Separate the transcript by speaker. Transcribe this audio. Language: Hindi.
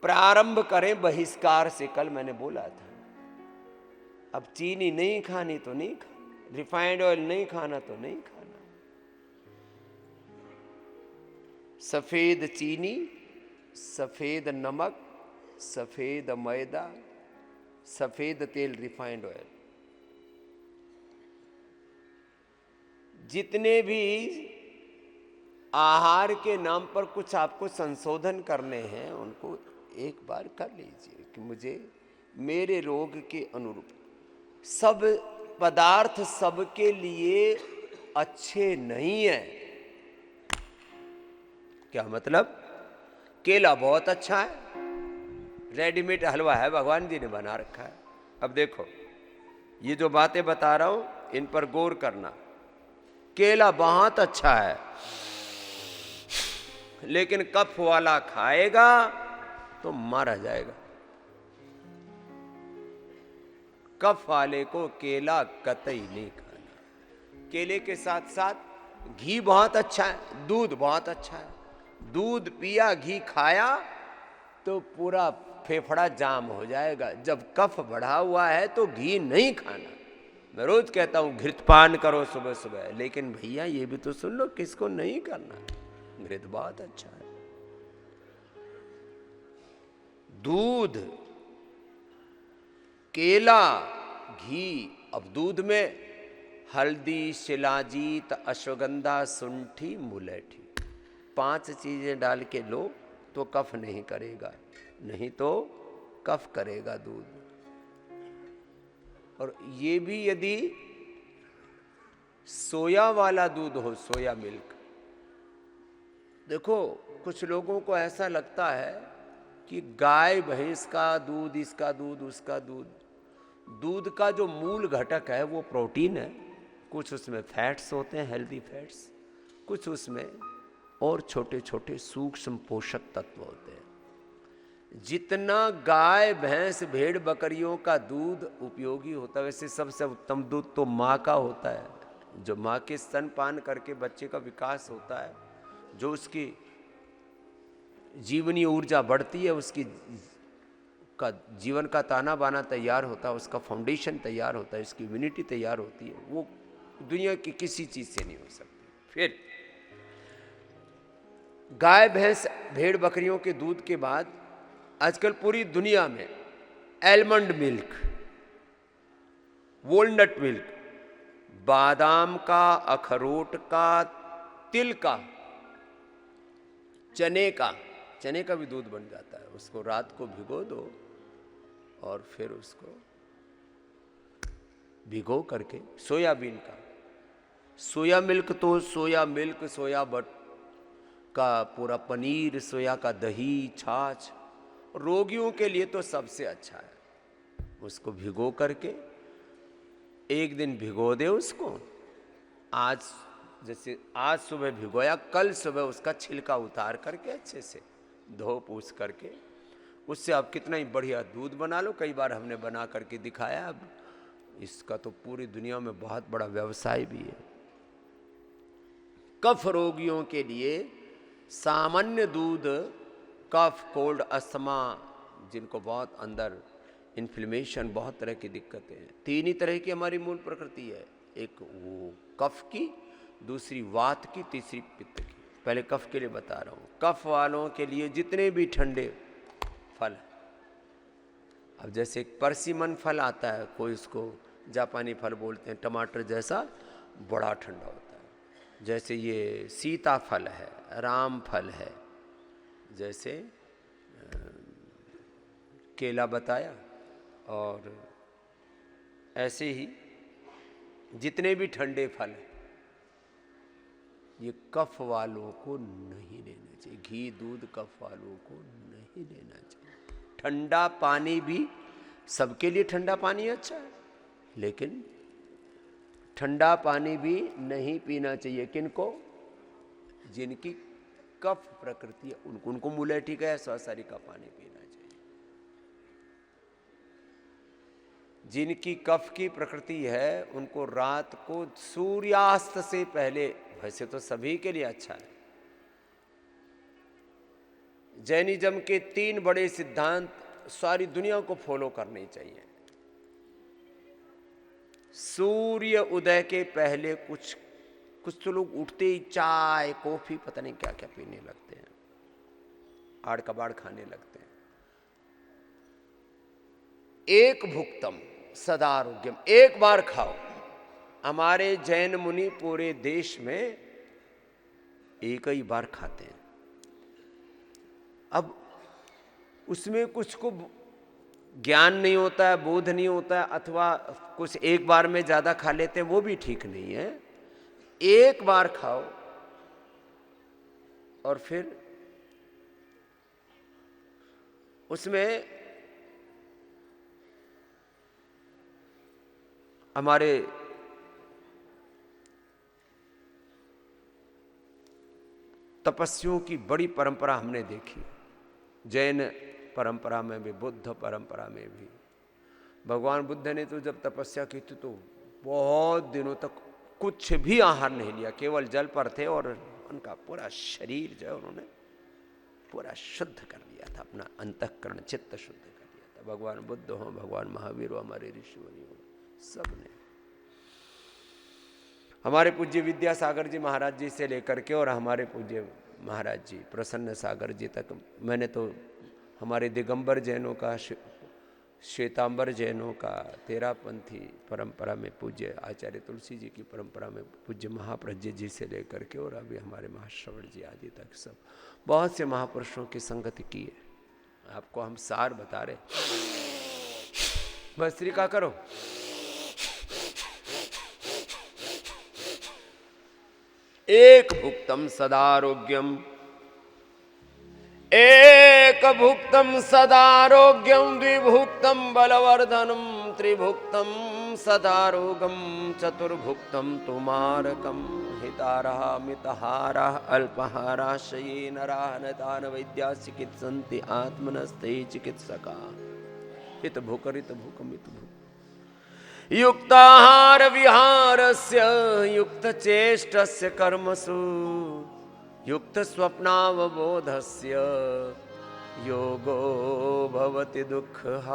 Speaker 1: प्रारंभ करें बहिष्कार से। कल मैंने बोला था, अब चीनी नहीं खानी तो नहीं खाना, रिफाइंड ऑयल नहीं खाना तो नहीं खाना। सफेद चीनी, सफेद नमक, सफेद मैदा, सफेद तेल, रिफाइंड ऑयल, जितने भी आहार के नाम पर कुछ आपको संशोधन करने हैं उनको एक बार कर लीजिए कि मुझे मेरे रोग के अनुरूप। सब पदार्थ सबके लिए अच्छे नहीं है। क्या मतलब? केला बहुत अच्छा है, रेडीमेड हलवा है, भगवान जी ने बना रखा है। अब देखो, ये जो बातें बता रहा हूं इन पर गौर करना। केला बहुत अच्छा है, लेकिन कफ वाला खाएगा तो मारा जाएगा। कफ वाले को केला कतई नहीं खाना। केले के साथ साथ घी बहुत अच्छा है, दूध बहुत अच्छा है। दूध पिया, घी खाया तो पूरा फेफड़ा जाम हो जाएगा। जब कफ बढ़ा हुआ है तो घी नहीं खाना। मैं रोज कहता हूं घृतपान करो सुबह सुबह, लेकिन भैया ये भी तो सुन लो किसको नहीं करना। घृत बहुत अच्छा है। दूध, केला, घी। अब दूध में हल्दी, शिलाजीत, अश्वगंधा, शुंठी, मुलैठी, 5 चीजें डाल के लो तो कफ नहीं करेगा, नहीं तो कफ करेगा दूध। और ये भी यदि सोया वाला दूध हो, सोया मिल्क। देखो कुछ लोगों को ऐसा लगता है कि गाय भैंस का दूध, इसका दूध, उसका दूध। दूध का जो मूल घटक है वो प्रोटीन है, कुछ उसमें फैट्स होते हैं, हेल्दी फैट्स, कुछ उसमें और छोटे छोटे सूक्ष्म पोषक तत्व होते हैं। जितना गाय भैंस भेड़ बकरियों का दूध उपयोगी होता है, वैसे सबसे उत्तम दूध तो माँ का होता है। जो माँ के स्तनपान करके बच्चे का विकास होता है, जो उसकी जीवनी ऊर्जा बढ़ती है, उसकी का जीवन का ताना बाना तैयार होता है, उसका फाउंडेशन तैयार होता है, उसकी इम्यूनिटी तैयार होती है, वो दुनिया की किसी चीज से नहीं हो सकती। फिर गाय भैंस भेड़ बकरियों के दूध के बाद आजकल पूरी दुनिया में एलमंड मिल्क, वॉलनट मिल्क, बादाम का, अखरोट का, तिल का, चने का भी दूध बन जाता है। उसको रात को भिगो दो और फिर उसको भिगो करके, सोयाबीन का, सोया मिल्क तो सोया मिल्क, सोया बट का पूरा पनीर, सोया का दही, छाछ, रोगियों के लिए तो सबसे अच्छा है। उसको भिगो करके एक दिन भिगो दे उसको। आज जैसे आज सुबह भिगोया, कल सुबह उसका छिलका उतार करके अच्छे से धो पूछ करके उससे आप कितना ही बढ़िया दूध बना लो। कई बार हमने बना करके दिखाया। अब इसका तो पूरी दुनिया में बहुत बड़ा व्यवसाय भी है। कफ रोगियों के लिए सामान्य दूध, कफ, कोल्ड, अस्थमा, जिनको बहुत अंदर इन्फ्लेमेशन, बहुत तरह की दिक्कतें हैं। 3 ही तरह की हमारी मूल प्रकृति है, एक वो कफ की, दूसरी वात की, तीसरी पित्त की। पहले कफ के लिए बता रहा हूँ। कफ वालों के लिए जितने भी ठंडे फल, अब जैसे एक परसिमन फल आता है, कोई उसको जापानी फल बोलते हैं, टमाटर जैसा, बड़ा ठंडा होता है। जैसे ये सीताफल है, राम फल है, जैसे केला बताया, और ऐसे ही जितने भी ठंडे फल हैं ये कफ वालों को नहीं लेना चाहिए। घी, दूध कफ वालों को नहीं लेना चाहिए। ठंडा पानी भी, सबके लिए ठंडा पानी अच्छा है, लेकिन ठंडा पानी भी नहीं पीना चाहिए। किनको? जिनकी कफ प्रकृति है उनको मुलैठी का या स्वासारी का पानी पीना चाहिए। जिनकी कफ की प्रकृति है उनको रात को सूर्यास्त से पहले, वैसे तो सभी के लिए अच्छा है, जैनिज्म के 3 बड़े सिद्धांत सारी दुनिया को फॉलो करने चाहिए। सूर्य उदय के पहले कुछ तो लोग उठते ही चाय कॉफी पता नहीं क्या क्या पीने लगते हैं, आड़ कबाड़ खाने लगते हैं। एक भुक्तम सदारोग्यम, एक बार खाओ। हमारे जैन मुनि पूरे देश में एक ही बार खाते हैं। अब उसमें कुछ को ज्ञान नहीं होता है, बोध नहीं होता है, अथवा कुछ एक बार में ज्यादा खा लेते हैं, वो भी ठीक नहीं है। एक बार खाओ और फिर उसमें हमारे तपस्वियों की बड़ी परंपरा हमने देखी, जैन परंपरा में भी, बुद्ध परंपरा में भी। भगवान बुद्ध ने तो जब तपस्या की थी तो बहुत दिनों तक कुछ भी आहार नहीं लिया, केवल जल पर थे, और उनका पूरा शरीर जो है उन्होंने पूरा शुद्ध कर लिया था, अपना अंतःकरण चित्त शुद्ध कर लिया था। भगवान बुद्ध हो, भगवान महावीर हो, हमारे ऋषि मुनि हो, सबने। हमारे पूज्य विद्यासागर जी महाराज जी से लेकर के और हमारे पूज्य महाराज जी प्रसन्न सागर जी तक, मैंने तो हमारे दिगंबर जैनों का, श्वेतांबर जैनों का, तेरापंथी परंपरा में पूज्य आचार्य तुलसी जी की परंपरा में पूज्य महाप्रज्ञ जी से लेकर के और अभी हमारे महाश्रवण जी आदि तक सब बहुत से महापुरुषों की संगति की है। आपको हम सार बता रहे, भस्त्रिका करो। एक भुक्तम सदारोग्यम, एक भुक्तम सदारोग्यम, द्विभुक्तम बलवर्धनम, त्रिभुक्तम सदारोगम, चतुर्भुक्तम तुमारकम, हितारः मितहारः अल्पहारः शयेन नराः वैद्या चिकित्सन्ति आत्मनस्ते चिकित्सका, हित भूकरित भूकमित भूक, युक्ताहार विहारस्य युक्त चेष्टस्य कर्मसु, युक्त स्वप्नावबोधस्य योगो भवति दुःखः।